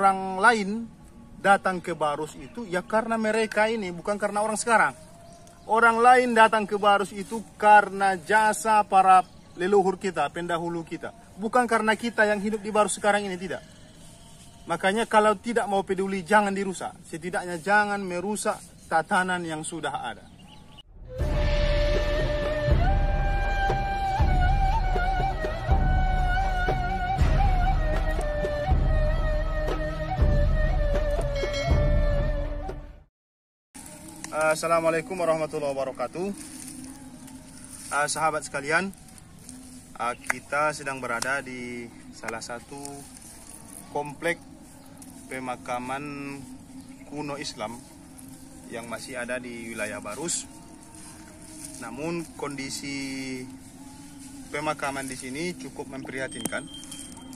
orang lain datang ke Barus itu ya karena mereka ini, bukan karena orang sekarang. Orang lain datang ke Barus itu karena jasa para leluhur kita, pendahulu kita. Bukan karena kita yang hidup di Barus sekarang ini, tidak. Makanya kalau tidak mau peduli, jangan dirusak. Setidaknya jangan merusak tatanan yang sudah ada. Assalamualaikum warahmatullahi wabarakatuh. Sahabat sekalian, kita sedang berada di salah satu komplek pemakaman kuno Islam yang masih ada di wilayah Barus. Namun kondisi pemakaman di sini cukup memprihatinkan.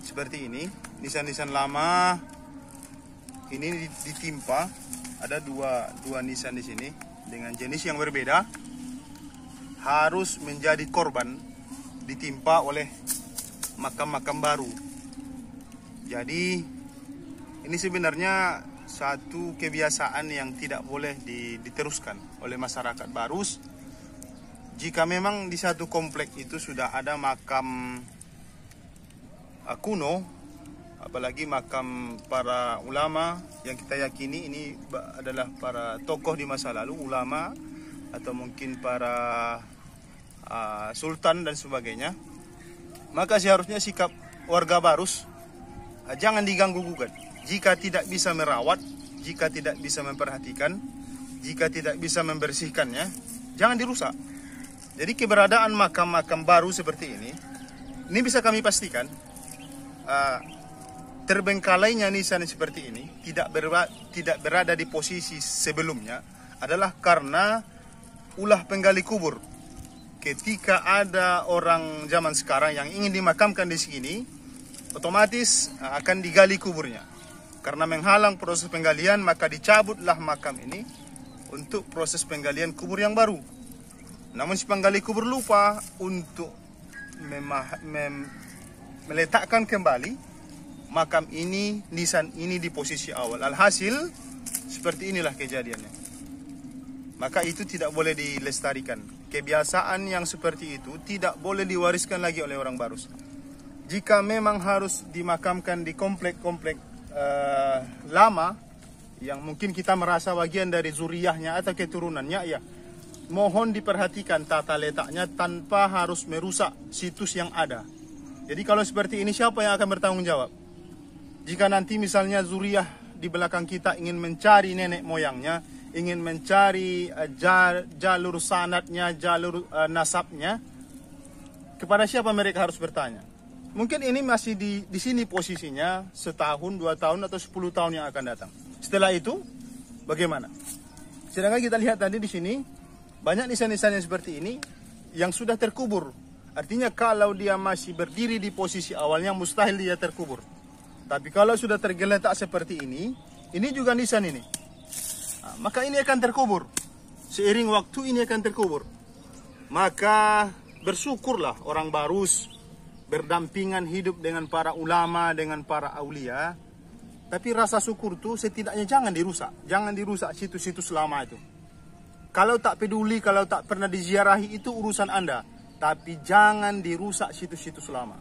Seperti ini, nisan-nisan lama ini ditimpa. Ada dua nisan di sini dengan jenis yang berbeda, harus menjadi korban ditimpa oleh makam-makam baru. Jadi ini sebenarnya satu kebiasaan yang tidak boleh diteruskan oleh masyarakat Barus. Jika memang di satu komplek itu sudah ada makam kuno, apalagi makam para ulama yang kita yakini ini adalah para tokoh di masa lalu, ulama atau mungkin para sultan dan sebagainya, maka seharusnya sikap warga Barus jangan diganggu gugat. Jika tidak bisa merawat, jika tidak bisa memperhatikan, jika tidak bisa membersihkannya, jangan dirusak. Jadi keberadaan makam-makam baru seperti ini bisa kami pastikan terbengkalainya nisan seperti ini tidak berada di posisi sebelumnya adalah karena ulah penggali kubur. Ketika ada orang zaman sekarang yang ingin dimakamkan di sini, otomatis akan digali kuburnya. Karena menghalang proses penggalian, maka dicabutlah makam ini untuk proses penggalian kubur yang baru. Namun si penggali kubur lupa untuk meletakkan kembali makam ini, nisan ini di posisi awal. Alhasil seperti inilah kejadiannya. Maka itu tidak boleh dilestarikan. Kebiasaan yang seperti itu tidak boleh diwariskan lagi oleh orang Barus. Jika memang harus dimakamkan di komplek-komplek lama yang mungkin kita merasa bagian dari zuriyahnya atau keturunannya, ya mohon diperhatikan tata letaknya tanpa harus merusak situs yang ada. Jadi kalau seperti ini, siapa yang akan bertanggung jawab? Jika nanti misalnya zuriyah di belakang kita ingin mencari nenek moyangnya, ingin mencari jalur sanadnya, jalur nasabnya, kepada siapa mereka harus bertanya? Mungkin ini masih di sini posisinya setahun, 2 tahun, atau 10 tahun yang akan datang. Setelah itu, bagaimana? Sedangkan kita lihat tadi di sini, banyak nisan-nisan yang seperti ini yang sudah terkubur. Artinya kalau dia masih berdiri di posisi awalnya, mustahil dia terkubur. Tapi kalau sudah tergeletak seperti ini juga nisan ini. Maka ini akan terkubur. Seiring waktu ini akan terkubur. Maka bersyukurlah orang Barus berdampingan hidup dengan para ulama, dengan para aulia. Tapi rasa syukur itu setidaknya jangan dirusak. Jangan dirusak situs-situs lama itu. Kalau tak peduli, kalau tak pernah diziarahi, itu urusan Anda. Tapi jangan dirusak situs-situs lama.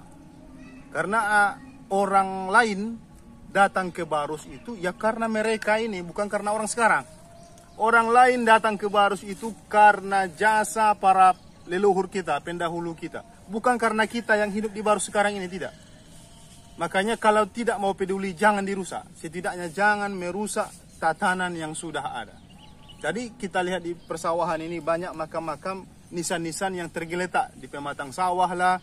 Karena orang lain datang ke Barus itu ya karena mereka ini, bukan karena orang sekarang. Orang lain datang ke Barus itu karena jasa para leluhur kita, pendahulu kita. Bukan karena kita yang hidup di Barus sekarang ini, tidak. Makanya kalau tidak mau peduli, jangan dirusak. Setidaknya jangan merusak tatanan yang sudah ada. Jadi kita lihat di persawahan ini banyak makam-makam, nisan-nisan yang tergeletak di pematang sawah lah,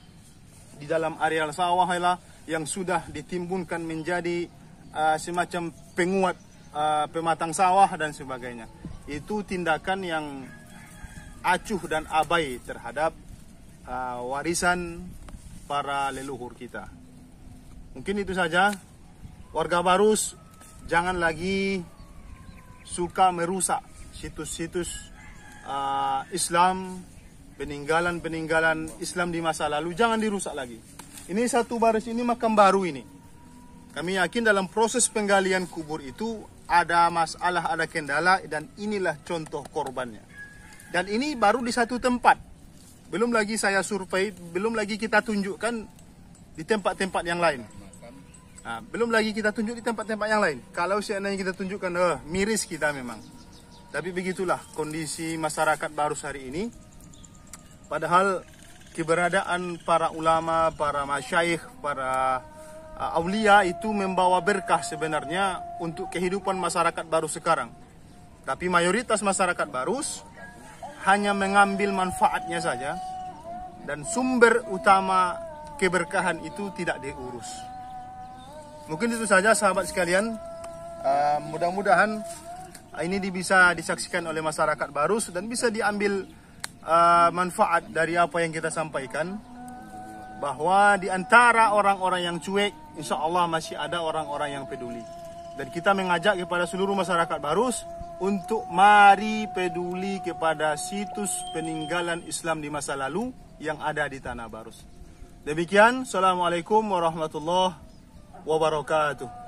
di dalam areal sawah lah, yang sudah ditimbunkan menjadi semacam penguat pematang sawah dan sebagainya. Itu tindakan yang acuh dan abai terhadap warisan para leluhur kita. Mungkin itu saja. Warga Barus jangan lagi suka merusak situs-situs Islam, peninggalan-peninggalan Islam di masa lalu. Jangan dirusak lagi. Ini satu baris ini makam baru ini. Kami yakin dalam proses penggalian kubur itu ada masalah, ada kendala, dan inilah contoh korbannya. Dan ini baru di satu tempat. Belum lagi saya survei, belum lagi kita tunjukkan di tempat-tempat yang lain. Nah, belum lagi kita tunjuk di tempat-tempat yang lain. Kalau seandainya kita tunjukkan, miris kita memang. Tapi begitulah kondisi masyarakat Barus hari ini. Padahal keberadaan para ulama, para masyayikh, para aulia itu membawa berkah sebenarnya untuk kehidupan masyarakat Barus sekarang. Tapi mayoritas masyarakat Barus hanya mengambil manfaatnya saja, dan sumber utama keberkahan itu tidak diurus. Mungkin itu saja sahabat sekalian. Mudah-mudahan ini bisa disaksikan oleh masyarakat Barus dan bisa diambil manfaat dari apa yang kita sampaikan. Bahwa di antara orang-orang yang cuek, insya Allah masih ada orang-orang yang peduli. Dan kita mengajak kepada seluruh masyarakat Barus untuk mari peduli kepada situs peninggalan Islam di masa lalu yang ada di Tanah Barus. Demikian, Assalamualaikum warahmatullahi wabarakatuh.